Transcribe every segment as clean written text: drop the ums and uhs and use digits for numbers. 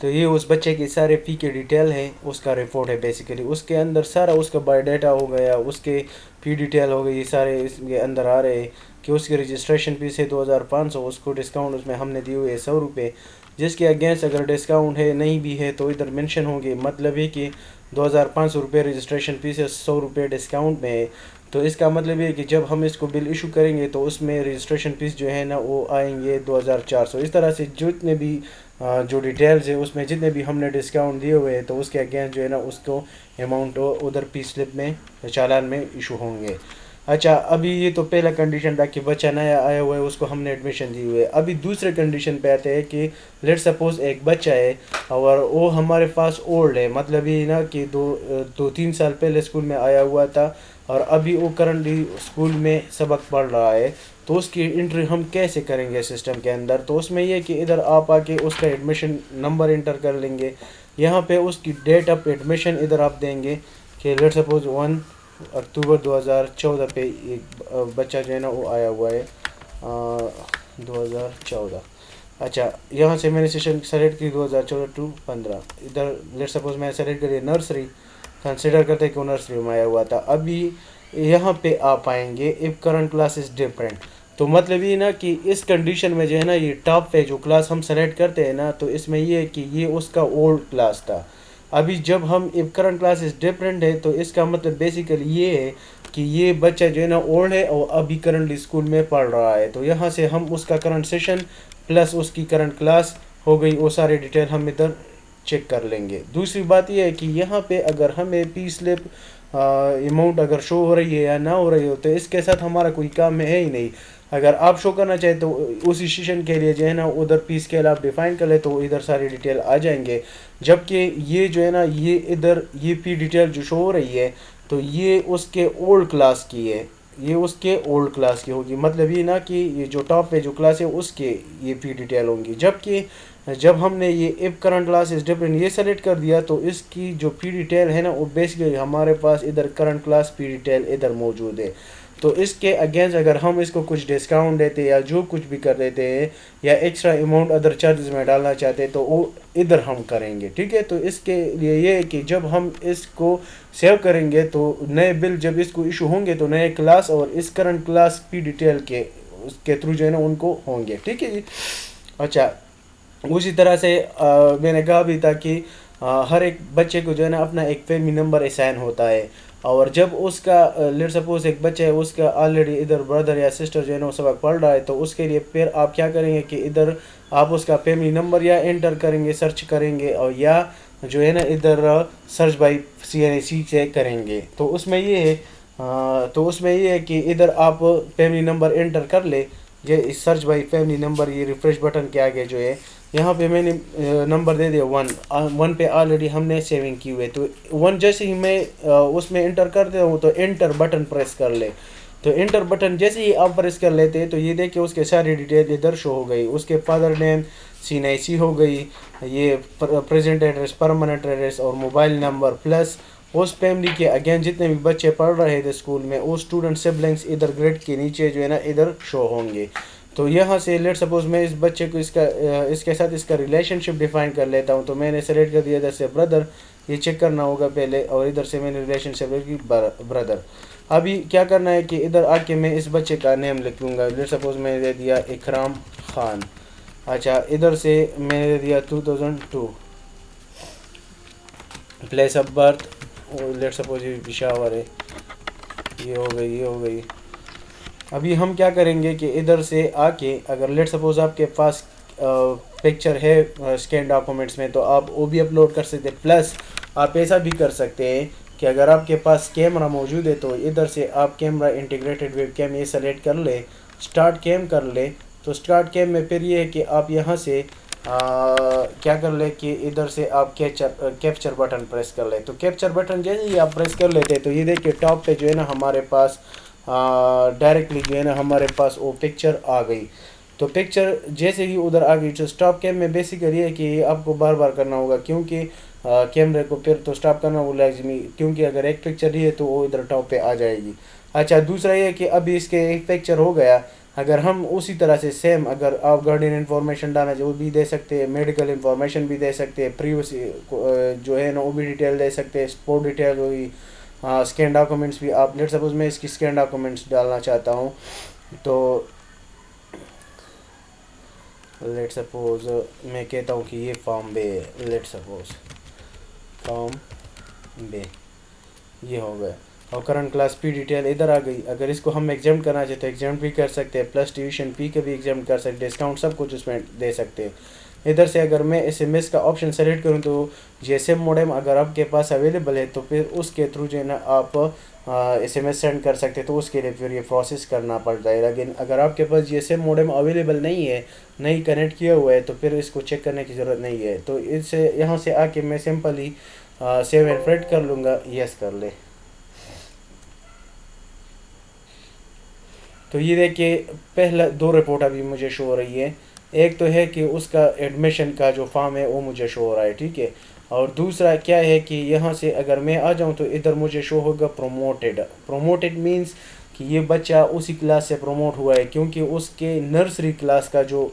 तो ये उस बच्चे की सारे फ़ी की डिटेल है, उसका रिपोर्ट है बेसिकली। उसके अंदर सारा उसका बायोडाटा हो गया, उसके फ़ी डिटेल हो गई, सारे इसके अंदर आ रहे हैं कि उसकी रजिस्ट्रेशन फ़ीस है 2500, उसको डिस्काउंट उसमें हमने दिए हुए 100 रुपये, जिसके अगेंस्ट अगर डिस्काउंट है नहीं भी है तो इधर मेंशन होंगे। मतलब है कि 2500 रुपये रजिस्ट्रेशन फ़ीस है, 100 रुपये डिस्काउंट में है। तो इसका मतलब ये है कि जब हम इसको बिल इशू करेंगे तो उसमें रजिस्ट्रेशन फ़ीस जो है ना वो आएंगे 2400। इस तरह से जितने भी जो डिटेल्स है उसमें जितने भी हमने डिस्काउंट दिए हुए हैं तो उसके अगेंस्ट जो है ना उसको अमाउंट उधर पे स्लिप में चालान में इशू होंगे। अच्छा, अभी ये तो पहला कंडीशन था कि बच्चा नया आया हुआ है, उसको हमने एडमिशन दी हुई है। अभी दूसरे कंडीशन पे आते हैं कि लेट सपोज एक बच्चा है और वो हमारे पास ओल्ड है, मतलब ये ना कि 2-3 साल पहले स्कूल में आया हुआ था और अभी वो करंटली स्कूल में सबक पढ़ रहा है। तो उसकी एंट्री हम कैसे करेंगे सिस्टम के अंदर? तो उसमें ये कि इधर आप आके उसका एडमिशन नंबर इंटर कर लेंगे। यहाँ पे उसकी डेट ऑफ एडमिशन इधर आप देंगे कि लेट सपोज 1 अक्टूबर 2014 पे एक बच्चा जो है ना वो आया हुआ है 2014। अच्छा, यहाँ से मैंने सेशन सेलेक्ट की 2014 to 15। इधर लेट सपोज मैं सेलेक्ट करिए नर्सरी, कंसिडर करते हैं कि वो नर्सरी में आया हुआ था। अभी यहाँ पे आप आएंगे if current class is different. तो मतलब ये ना कि इस कंडीशन में जो है ना ये टॉप पे जो क्लास हम सेलेक्ट करते हैं ना, तो इसमें ये है कि ये उसका ओल्ड क्लास था। अभी जब हम if current class is different है तो इसका मतलब बेसिकली ये है कि ये बच्चा जो है ना ओल्ड है और अभी करंटली स्कूल में पढ़ रहा है। तो यहाँ से हम उसका करंट सेशन प्लस उसकी करंट क्लास हो गई, वो सारे डिटेल हम इधर चेक कर लेंगे। दूसरी बात यह है कि यहाँ पे अगर हमें पी स्लिप अमाउंट अगर शो हो रही है या ना हो रही हो तो इसके साथ हमारा कोई काम है ही नहीं। अगर आप शो करना चाहें तो उसी सेशन के लिए जो है ना उधर पी स्केल आप डिफाइन कर ले तो इधर सारी डिटेल आ जाएंगे। जबकि ये जो है ना ये इधर ये पी डिटेल जो शो हो रही है तो ये उसके ओल्ड क्लास की है, ये उसके ओल्ड क्लास की होगी। मतलब ये ना कि ये जो टॉप पे जो क्लास है उसके ये पी डिटेल होंगी। जबकि जब हमने ये if current class is different ये सेलेक्ट कर दिया तो इसकी जो पी डिटेल है ना वो बेसिकली हमारे पास इधर करंट क्लास पी डिटेल इधर मौजूद है। तो इसके अगेंस्ट अगर हम इसको कुछ डिस्काउंट देते या जो कुछ भी कर देते हैं या एक्स्ट्रा अमाउंट अदर चार्जेस में डालना चाहते हैं तो वो इधर हम करेंगे। ठीक है, तो इसके लिए ये है कि जब हम इसको सेव करेंगे तो नए बिल जब इसको इशू होंगे तो नए क्लास और इस करंट क्लास पी डिटेल के उसके थ्रू जो है ना उनको होंगे। ठीक है जी। अच्छा, उसी तरह से मैंने कहा भी था कि हर एक बच्चे को जो है ना अपना एक फैमिली नंबर असाइन होता है। और जब उसका लेट सपोज एक बच्चा है उसका ऑलरेडी इधर ब्रदर या सिस्टर जो है ना वो सबक पढ़ रहा है तो उसके लिए फिर आप क्या करेंगे कि इधर आप उसका फैमिली नंबर या एंटर करेंगे, सर्च करेंगे और या जो है ना इधर सर्च बाई CNAC से करेंगे। तो उसमें ये है तो उसमें ये है कि इधर आप फैमिली नंबर एंटर कर ले, ये सर्च बाई फैमिली नंबर ये रिफ्रेश बटन के आगे जो है यहाँ पे मैंने नंबर दे दिया 1 पे ऑलरेडी हमने सेविंग की हुई है। तो 1 जैसे ही मैं उसमें एंटर करते हूँ तो एंटर बटन प्रेस कर ले। तो एंटर बटन जैसे ही आप प्रेस कर लेते हैं तो ये देखिए उसके सारी डिटेल इधर शो हो गई। उसके फादर नेम CNAC हो गई, ये प्रेजेंट एड्रेस, परमानेंट एड्रेस और मोबाइल नंबर प्लस उस फैमिली के अगेन जितने भी बच्चे पढ़ रहे थे स्कूल में वो स्टूडेंट सिबलिंग्स इधर ग्रेड के नीचे जो है ना इधर शो होंगे। तो यहाँ से लेट सपोज मैं इस बच्चे को इसके साथ इसका रिलेशनशिप डिफाइन कर लेता हूँ। तो मैंने सेलेक्ट कर दिया इधर से ब्रदर, ये चेक करना होगा पहले, और इधर से मैंने रिलेशनशिप की ब्रदर। अभी क्या करना है कि इधर आके मैं इस बच्चे का नेम लिख लूँगा। लेट सपोज मैंने दे दिया इकराम खान। अच्छा, इधर से मैंने दे दिया 2002। Place of birth let suppose ये पिशावर है, ये हो गई ये हो गई। अभी हम क्या करेंगे कि इधर से आके अगर लेट सपोज आपके पास पिक्चर है स्कैन डॉक्यूमेंट्स में तो आप वो भी अपलोड कर सकते हैं। प्लस आप ऐसा भी कर सकते हैं कि अगर आपके पास कैमरा मौजूद है तो इधर से आप कैमरा इंटीग्रेटेड वेब कैम ये सेलेक्ट कर ले, स्टार्ट कैम कर ले। तो स्टार्ट कैम में फिर ये है कि आप यहाँ से क्या कर ले कि इधर से आप कैप्चर बटन प्रेस कर ले। तो कैप्चर बटन जैसे ही आप प्रेस कर लेते हैं तो ये देखिए टॉप पे जो है ना हमारे पास डायरेक्टली जो है ना हमारे पास वो पिक्चर आ गई। तो पिक्चर जैसे ही उधर आ गई तो स्टॉप कैम में बेसिकली है कि आपको बार बार करना होगा क्योंकि कैमरे को फिर तो स्टॉप करना वो लाजमी, क्योंकि अगर एक पिक्चर ही है तो वो इधर टॉप पे आ जाएगी। अच्छा, दूसरा ये है कि अभी इसके एक पिक्चर हो गया अगर हम उसी तरह से सेम, अगर आप गार्डियन इन्फॉर्मेशन डालना चाहिए वो भी दे सकते हैं, मेडिकल इन्फॉर्मेशन भी दे सकते हैं, प्रीवियस जो है ना वो भी डिटेल दे सकते हैं, स्पोर्ट डिटेल हुई, हाँ स्कैन डॉक्यूमेंट्स भी आप, लेट सपोज मैं इसकी स्कैन डॉक्यूमेंट्स डालना चाहता हूँ, तो लेट सपोज मैं कहता हूँ कि ये फॉर्म बे, लेट सपोज फॉर्म बे ये हो गया, और करंट क्लास पी डिटेल इधर आ गई। अगर इसको हम एग्जाम करना चाहते हैं एग्जाम भी कर सकते हैं, प्लस ट्यूशन पी के भी एग्जाम कर सकते हैं, डिस्काउंट सब कुछ उसमें दे सकते हैं। इधर से अगर मैं एसएमएस का ऑप्शन सेलेक्ट करूँ तो जीएसएम मॉडेम अगर आपके पास अवेलेबल है तो फिर उसके थ्रू जो है ना आप एसएमएस सेंड कर सकते हैं, तो उसके लिए फिर ये प्रोसेस करना पड़ता है। लेकिन अगर आपके पास जीएसएम मॉडेम अवेलेबल नहीं है, नहीं कनेक्ट किया हुआ है, तो फिर इसको चेक करने की ज़रूरत नहीं है। तो इससे यहाँ से आके मैं सिंपली सेव एंड फ्रेड कर लूँगा, यस कर ले। तो ये देखिए पहला दो रिपोर्ट अभी मुझे शो हो रही है, एक तो है कि उसका एडमिशन का जो फॉर्म है वो मुझे शो हो रहा है, ठीक है। और दूसरा क्या है कि यहाँ से अगर मैं आ जाऊँ तो इधर मुझे शो होगा प्रोमोटेड। प्रोमोटेड मींस कि ये बच्चा उसी क्लास से प्रमोट हुआ है, क्योंकि उसके नर्सरी क्लास का जो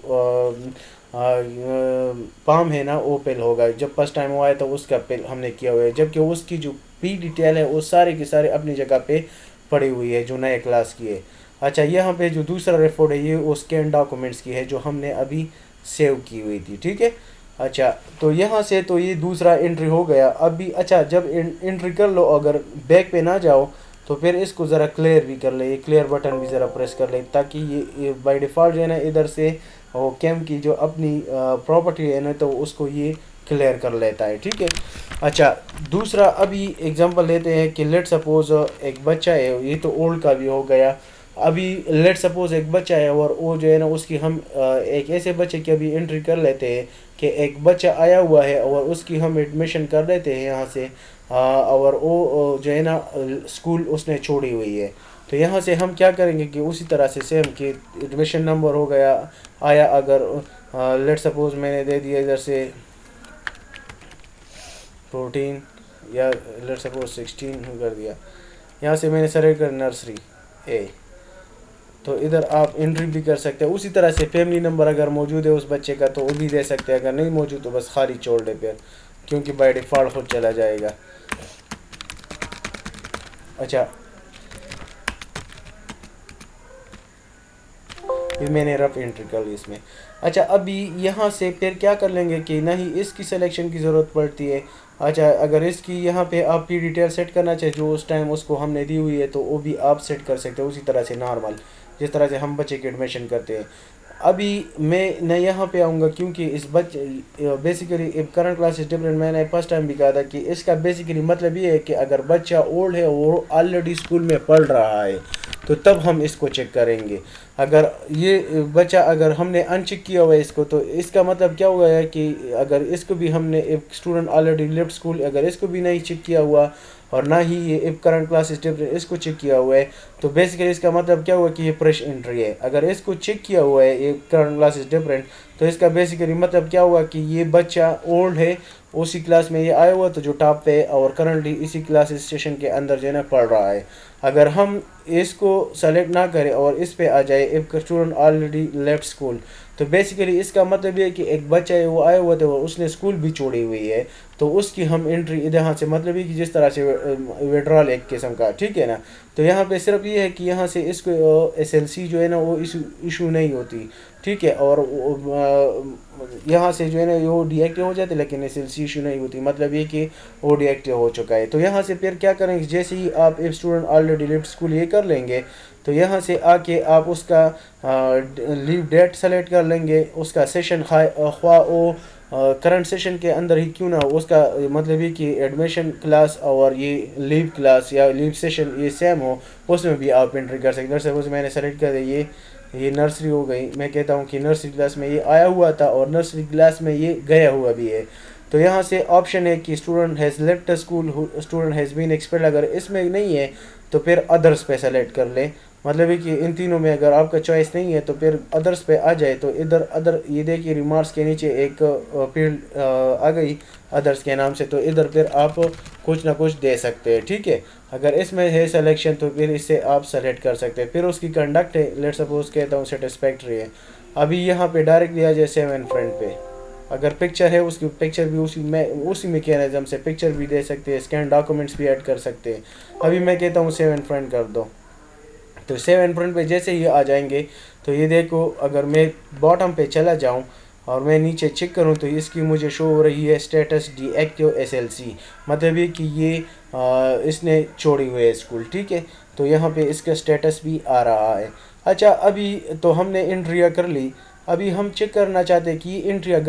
फॉर्म है ना वो पेल होगा, जब फर्स्ट टाइम वो आया तो उसका पेल हमने किया हुआ है, जबकि उसकी जो पी डिटेल है वो सारे के सारे अपनी जगह पे पड़ी हुई है जो नए क्लास की है। अच्छा यहाँ पे जो दूसरा रिपोर्ट है ये वो स्कैन डॉक्यूमेंट्स की है जो हमने अभी सेव की हुई थी, ठीक है। अच्छा तो यहाँ से तो ये दूसरा एंट्री हो गया। अभी अच्छा जब एंट्री कर लो अगर बैक पे ना जाओ तो फिर इसको ज़रा क्लियर भी कर ले, ये क्लियर बटन भी ज़रा प्रेस कर ले, ताकि ये बाय डिफ़ॉल्ट जो है ना इधर से वो कैम की जो अपनी प्रॉपर्टी है ना तो उसको ये क्लियर कर लेता है, ठीक है। अच्छा दूसरा अभी एग्जांपल लेते हैं कि लेट सपोज एक बच्चा है, ये तो ओल्ड का भी हो गया। अभी लेट सपोज एक बच्चा है और वो जो है ना उसकी हम एक ऐसे बच्चे की अभी एंट्री कर लेते हैं कि एक बच्चा आया हुआ है और उसकी हम एडमिशन कर देते हैं यहाँ से, और वो जो है ना स्कूल उसने छोड़ी हुई है। तो यहाँ से हम क्या करेंगे कि उसी तरह से सेम कि एडमिशन नंबर हो गया आया, अगर लेट सपोज मैंने दे दिया इधर से 14 या लेट सपोज 16 कर दिया, यहाँ से मैंने सेलेक्ट कर नर्सरी ए, तो इधर आप एंट्री भी कर सकते हैं। उसी तरह से फैमिली नंबर अगर मौजूद है उस बच्चे का तो वो भी दे सकते हैं, अगर नहीं मौजूद तो बस खाली छोड़ दे फिर, क्योंकि बाय डिफ़ॉल्ट खुद चला जाएगा। अच्छा ये मैंने रफ एंट्री कर ली इसमें। अच्छा अभी यहाँ से फिर क्या कर लेंगे कि ना ही इसकी सिलेक्शन की ज़रूरत पड़ती है। अच्छा अगर इसकी यहाँ पे आप पी डिटेल सेट करना चाहे जो उस टाइम उसको हमने दी हुई है तो वो भी आप सेट कर सकते हो उसी तरह से नॉर्मल, जिस तरह से हम बच्चे की एडमिशन करते हैं। अभी मैं न यहाँ पे आऊँगा क्योंकि इस बच्चे basically current class is different, मैंने फर्स्ट टाइम भी कहा था कि इसका बेसिकली मतलब ये है कि अगर बच्चा ओल्ड है वो ऑलरेडी स्कूल में पढ़ रहा है तो तब हम इसको चेक करेंगे। अगर ये बच्चा अगर हमने अनचेक किया हुआ है इसको तो इसका मतलब क्या हुआ है कि अगर इसको भी हमने एक स्टूडेंट ऑलरेडी लेफ्ट स्कूल अगर इसको भी नहीं चेक किया हुआ और ना ही ये इफ करंट क्लास डिफरेंट इसको चेक किया हुआ है, तो बेसिकली इसका मतलब क्या हुआ कि ये फ्रेश एंट्री है। अगर इसको चेक किया हुआ है ये करंट क्लास डिफरेंट तो इसका बेसिकली मतलब क्या हुआ कि ये बच्चा ओल्ड है, उसी क्लास में ये आया हुआ तो जो टॉप पे और करंटली इसी क्लास स्टेशन के अंदर जो है ना पढ़ रहा है। अगर हम इसको सेलेक्ट ना करें और इस पे आ जाए if student already left school, तो बेसिकली इसका मतलब ये है कि एक बच्चा है वो आया हुआ था और उसने स्कूल भी छोड़ी हुई है, तो उसकी हम एंट्री यहाँ से मतलब ये कि जिस तरह से विड्रॉल एक किस्म का, ठीक है ना। तो यहाँ पे सिर्फ ये है कि यहाँ से इसको एसएलसी जो है ना वो इशू नहीं होती, ठीक है। और यहाँ से जो है ना वो डीएक्टिव हो जाते लेकिन एसएलसी इशू नहीं होती, मतलब ये कि वो डीएक्टिव हो चुका है। तो यहाँ से फिर क्या करेंगे, जैसे ही आप एक स्टूडेंट ऑलरेडी लेफ्ट स्कूल ये कर लेंगे तो यहाँ से आके आप उसका लीव डेट सेलेक्ट कर लेंगे, उसका सेशन ख्वा वो करंट सेशन के अंदर ही क्यों ना हो, उसका मतलब ये कि एडमिशन क्लास और ये लीव क्लास या लीव सेशन ये सेम हो, उसमें भी आप एंट्री कर सकते हैं। सपोज मैंने सेलेक्ट कर दिया ये नर्सरी हो गई, मैं कहता हूँ कि नर्सरी क्लास में ये आया हुआ था और नर्सरी क्लास में ये गया हुआ भी है। तो यहाँ से ऑप्शन है कि student has left school, student has been expelled, अगर इसमें नहीं है तो फिर अदर्स पे सेलेक्ट कर ले, मतलब है कि इन तीनों में अगर आपका चॉइस नहीं है तो फिर अदर्स पे आ जाए। तो इधर अदर ये देखिए रिमार्क्स के नीचे एक फील्ड आ गई अदर्स के नाम से, तो इधर फिर आप कुछ ना कुछ दे सकते हैं, ठीक है। अगर इसमें है सिलेक्शन तो फिर इससे आप सेलेक्ट कर सकते हैं। फिर उसकी कंडक्ट है, लेट सपोज कहता हूँ सेटिस्फैक्ट्री है। अभी यहाँ पे डायरेक्ट दिया जाए सेवन फ्रेंड पे, अगर पिक्चर है उसकी पिक्चर भी उसी मैकेनिज्म से पिक्चर भी दे सकते हैं, स्कैन डॉक्यूमेंट्स भी ऐड कर सकते हैं। अभी मैं कहता हूँ सेवन फ्रेंड कर दो, तो सेवन फ्रंट पे जैसे ही आ जाएंगे तो ये देखो, अगर मैं बॉटम पे चला जाऊं और मैं नीचे चेक करूं तो इसकी मुझे शो हो रही है स्टेटस डीएक्टिव एसएलसी, मतलब ये कि ये इसने छोड़ी हुई है स्कूल, ठीक है। तो यहाँ पे इसका स्टेटस भी आ रहा है। अच्छा, अभी तो हमने एंट्रिया कर ली। अभी हम चेक करना चाहते हैं कि एंट्रिया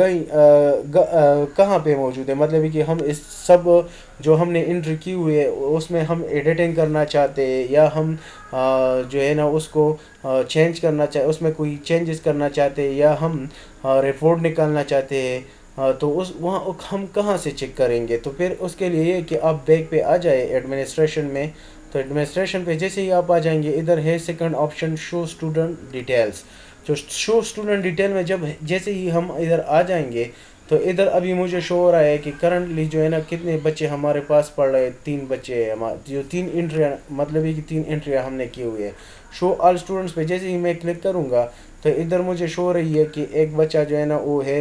कहाँ पे मौजूद है, मतलब कि हम इस सब जो हमने एंट्री की हुई है उसमें हम एडिटिंग करना चाहते हैं, या हम जो है ना उसको चेंज करना चाहे, उसमें कोई चेंजेस करना चाहते हैं, या हम रिपोर्ट निकालना चाहते हैं। तो उस वहाँ हम कहाँ से चेक करेंगे? तो फिर उसके लिए ये कि आप बैक पे आ जाए एडमिनिस्ट्रेशन में। तो एडमिनिस्ट्रेशन पे जैसे ही आप आ जाएंगे, इधर है second option show student details. जो शो स्टूडेंट डिटेल में जब जैसे ही हम इधर आ जाएंगे तो इधर अभी मुझे शो हो रहा है कि करंटली जो है ना कितने बच्चे हमारे पास पढ़ रहे हैं, 3 बच्चे हैं हमारे, जो 3 एंट्रियाँ, मतलब है कि 3 एंट्रियाँ हमने की हुई है। शो ऑल स्टूडेंट्स पे जैसे ही मैं क्लिक करूँगा तो इधर मुझे शो हो रही है कि एक बच्चा जो है ना वो है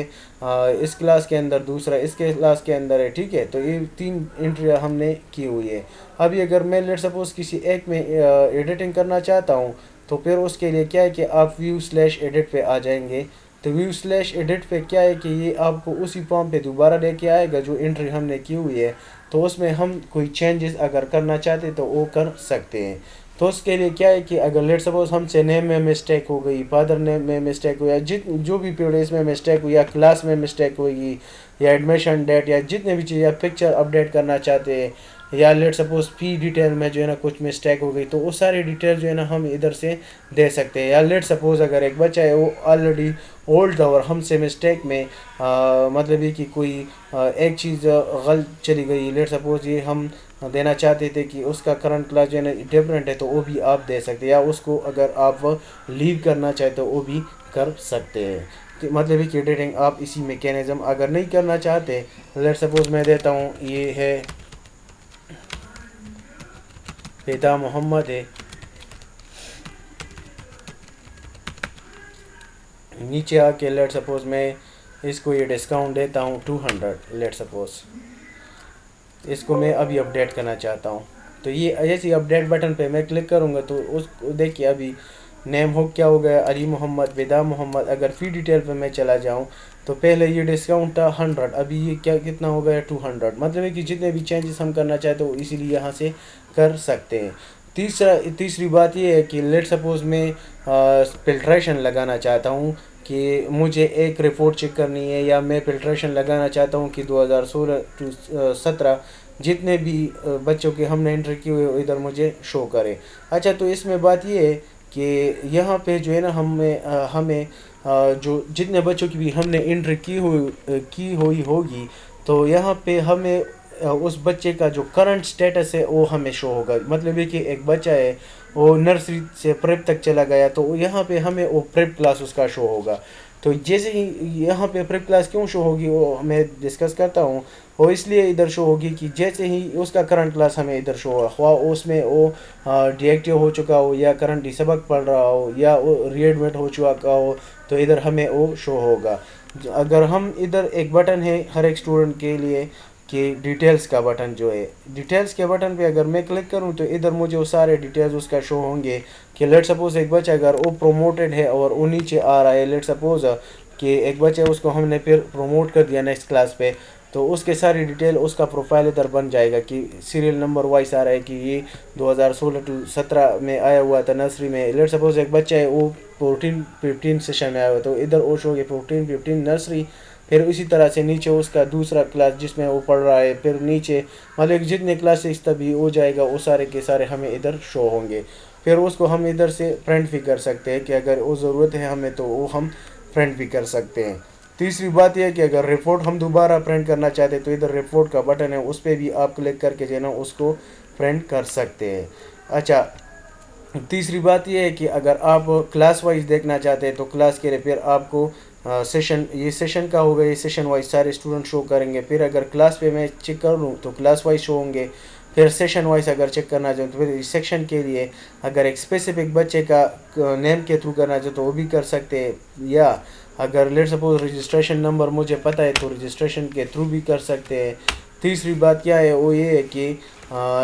इस क्लास के अंदर, दूसरा इसके क्लास के अंदर है, ठीक है। तो ये 3 एंट्रियाँ हमने की हुई है। अभी अगर मैं लेट सपोज किसी एक में एडिटिंग करना चाहता हूँ तो फिर उसके लिए क्या है कि आप व्यू स्लैश एडिट पे आ जाएंगे। तो व्यू स्लैश एडिट पे क्या है कि ये आपको उसी फॉर्म पे दोबारा लेके आएगा जो एंट्री हमने की हुई है। तो उसमें हम कोई चेंजेस अगर करना चाहते तो वो कर सकते हैं। तो उसके लिए क्या है कि अगर लेट सपोज हमसे नेम में मिस्टेक हो गई, फादर नेम में मिस्टेक हुई, या जो भी पीरियड्स में मिस्टेक हुई, या क्लास में मिस्टेक हुई, या एडमिशन डेट, या जितने भी चीज़, या पिक्चर अपडेट करना चाहते हैं, या लेट सपोज फी डिटेल में जो है ना कुछ मिस्टेक हो गई, तो वो सारी डिटेल जो है ना हम इधर से दे सकते हैं। या लेट सपोज अगर एक बच्चा है वो ऑलरेडी ओल्ड और हमसे मिस्टेक में मतलब ये कि कोई एक चीज़ गलत चली गई, लेट सपोज ये हम देना चाहते थे कि उसका करंट क्लास जो है ना डिफरेंट है, तो वो भी आप दे सकते हैं। या उसको अगर आप लीव करना चाहते तो वो भी कर सकते हैं। कि मतलब कि एडिटिंग आप इसी मैकेनिज्म अगर नहीं करना चाहते, लेट सपोज मैं देता हूँ ये है फिदा मोहम्मद है, नीचे आके लेट सपोज मैं इसको ये डिस्काउंट देता हूँ 200, लेट सपोज इसको मैं अभी अपडेट करना चाहता हूँ। तो ये जैसे अपडेट बटन पे मैं क्लिक करूँगा तो उसको देखिए अभी नेम हो क्या हो गया, अली मोहम्मद, विदा मोहम्मद। अगर फी डिटेल पे मैं चला जाऊँ तो पहले ये डिस्काउंट था 100, अभी ये क्या कितना हो गया 200, मतलब है कि जितने भी चेंजेस हम करना चाहते हो इसीलिए यहाँ से कर सकते हैं। तीसरी बात ये है कि लेट सपोज मैं फिल्ट्रेशन लगाना चाहता हूँ कि मुझे एक रिपोर्ट चेक करनी है, या मैं फिल्ट्रेशन लगाना चाहता हूँ कि 2016 टू 17 जितने भी बच्चों के हमने एंट्री की हुई इधर मुझे शो करे। अच्छा, तो इसमें बात ये है कि यहाँ पे जो है ना हमें जो जितने बच्चों की भी हमने एंट्री की हुई होगी, तो यहाँ पे हमें उस बच्चे का जो करंट स्टेटस है वो हमें शो होगा। मतलब ये कि एक बच्चा है वो नर्सरी से प्रेप तक चला गया, तो यहाँ पे हमें वो प्रेप क्लास उसका शो होगा। तो जैसे ही यहाँ पे प्रेप क्लास क्यों शो होगी वो मैं डिस्कस करता हूँ। वो इसलिए इधर शो होगी कि जैसे ही उसका करंट क्लास हमें इधर शो होगा, ख्वाह उसमें वो डीएक्टिव हो चुका हो, या करंटली सबक पढ़ रहा हो, या वो रीएडमिट हो चुका हो, तो इधर हमें वो शो होगा। अगर हम इधर एक बटन है हर एक स्टूडेंट के लिए कि डिटेल्स का बटन जो है, डिटेल्स के बटन पे अगर मैं क्लिक करूं तो इधर मुझे वो सारे डिटेल्स उसका शो होंगे। कि लेट सपोज एक बच्चा अगर वो प्रोमोटेड है और वो नीचे आ रहा है, लेट सपोज कि एक बच्चा उसको हमने फिर प्रमोट कर दिया नेक्स्ट क्लास पे, तो उसके सारी डिटेल उसका प्रोफाइल इधर बन जाएगा कि सीरियल नंबर वाइज आ रहा है कि ये 2016 टू 17 में आया हुआ था नर्सरी में। लेट सपोज एक बच्चा है वो 14-15 सेशन में आया हुआ, तो इधर वो शो होगी 14-15 नर्सरी। फिर इसी तरह से नीचे उसका दूसरा क्लास जिसमें वो पढ़ रहा है, फिर नीचे मतलब जितने क्लासेस तभी हो जाएगा वो सारे के सारे हमें इधर शो होंगे। फिर उसको हम इधर से प्रिंट भी कर सकते हैं कि अगर वो ज़रूरत है हमें तो वो हम प्रिंट भी कर सकते हैं। तीसरी बात यह है कि अगर रिपोर्ट हम दोबारा प्रिंट करना चाहते हैं तो इधर रिपोर्ट का बटन है, उस पर भी आप क्लिक करके जो है ना उसको प्रिंट कर सकते हैं। अच्छा, तीसरी बात यह है कि अगर आप क्लास वाइज देखना चाहते हैं तो क्लास के लिए फिर आपको सेशन, ये सेशन का होगा, ये सेशन वाइज सारे स्टूडेंट शो करेंगे। फिर अगर क्लास पे मैं चेक कर लूँ तो क्लास वाइज शो होंगे। फिर सेशन वाइज अगर चेक करना चाहूँ तो फिर इस सेक्शन के लिए अगर एक स्पेसिफिक बच्चे का नेम के थ्रू करना चाहते तो वो भी कर सकते हैं, या अगर लेट सपोज रजिस्ट्रेशन नंबर मुझे पता है तो रजिस्ट्रेशन के थ्रू भी कर सकते हैं। तीसरी बात क्या है वो ये है कि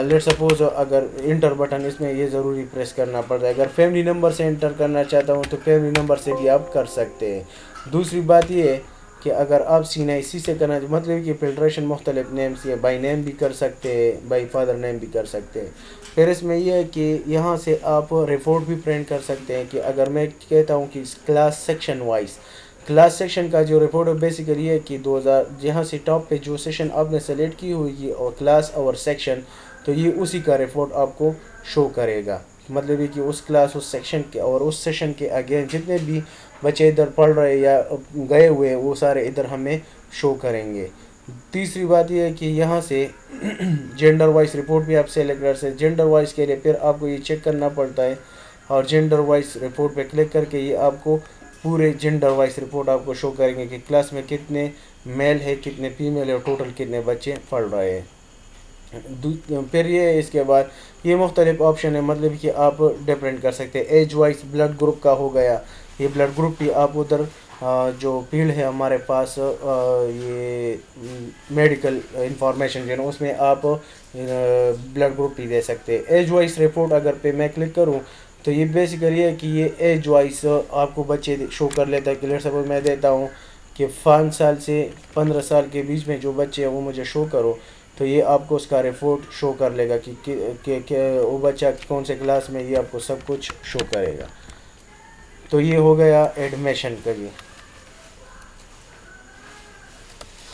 लेट सपोज अगर इंटर बटन इसमें ये ज़रूरी प्रेस करना पड़ता है। अगर फैमिली नंबर से इंटर करना चाहता हूँ तो फैमिली नंबर से भी आप कर सकते हैं। दूसरी बात ये है कि अगर आप CNIC से करना मतलब कि फिल्ट्रेशन मुख्तलिफ नेम से बाई नेम भी कर सकते हैं, बाई फादर नेम भी कर सकते हैं। फिर इसमें यह है कि यहाँ से आप रिपोर्ट भी प्रिंट कर सकते हैं कि अगर मैं कहता हूँ कि class section wise, class section का जो रिपोर्ट है बेसिकली है कि 2000 यहाँ से टॉप पे जो सेशन आपने सेलेक्ट की हुई और क्लास और सेक्शन, तो ये उसी का रिपोर्ट आपको शो करेगा। मतलब ये कि उस क्लास उस सेक्शन के और उस सेशन के अगेन जितने भी बच्चे इधर पढ़ रहे या गए हुए हैं वो सारे इधर हमें शो करेंगे। तीसरी बात यह है कि यहाँ से जेंडर वाइज रिपोर्ट भी आप सेलेक्ट कर सकते। जेंडर वाइज के लिए फिर आपको ये चेक करना पड़ता है और जेंडर वाइज रिपोर्ट पे क्लिक करके ये आपको पूरे जेंडर वाइज रिपोर्ट आपको शो करेंगे कि क्लास में कितने मेल है कितने फीमेल है और टोटल कितने बच्चे पढ़ रहे हैं। फिर ये इसके बाद ये मुख्तलिफ ऑप्शन है, मतलब कि आप डिफरेंट कर सकते हैं। एज वाइज ब्लड ग्रुप का हो गया, ये ब्लड ग्रुप भी आप उधर जो फील्ड है हमारे पास ये मेडिकल इंफॉर्मेशन जो है ना उसमें आप ब्लड ग्रुप भी दे सकते हैं। एज वाइज रिपोर्ट अगर पे मैं क्लिक करूँ तो ये बेसिकली है कि ये एज वाइज आपको बच्चे शो कर लेता है। क्लियर सपोज मैं देता हूँ कि 5 साल से 15 साल के बीच में जो बच्चे हैं वो मुझे शो करो, तो ये आपको उसका रिपोर्ट शो कर लेगा कि वो बच्चा कौन से क्लास में, ये आपको सब कुछ शो करेगा। तो ये हो गया एडमिशन का भी।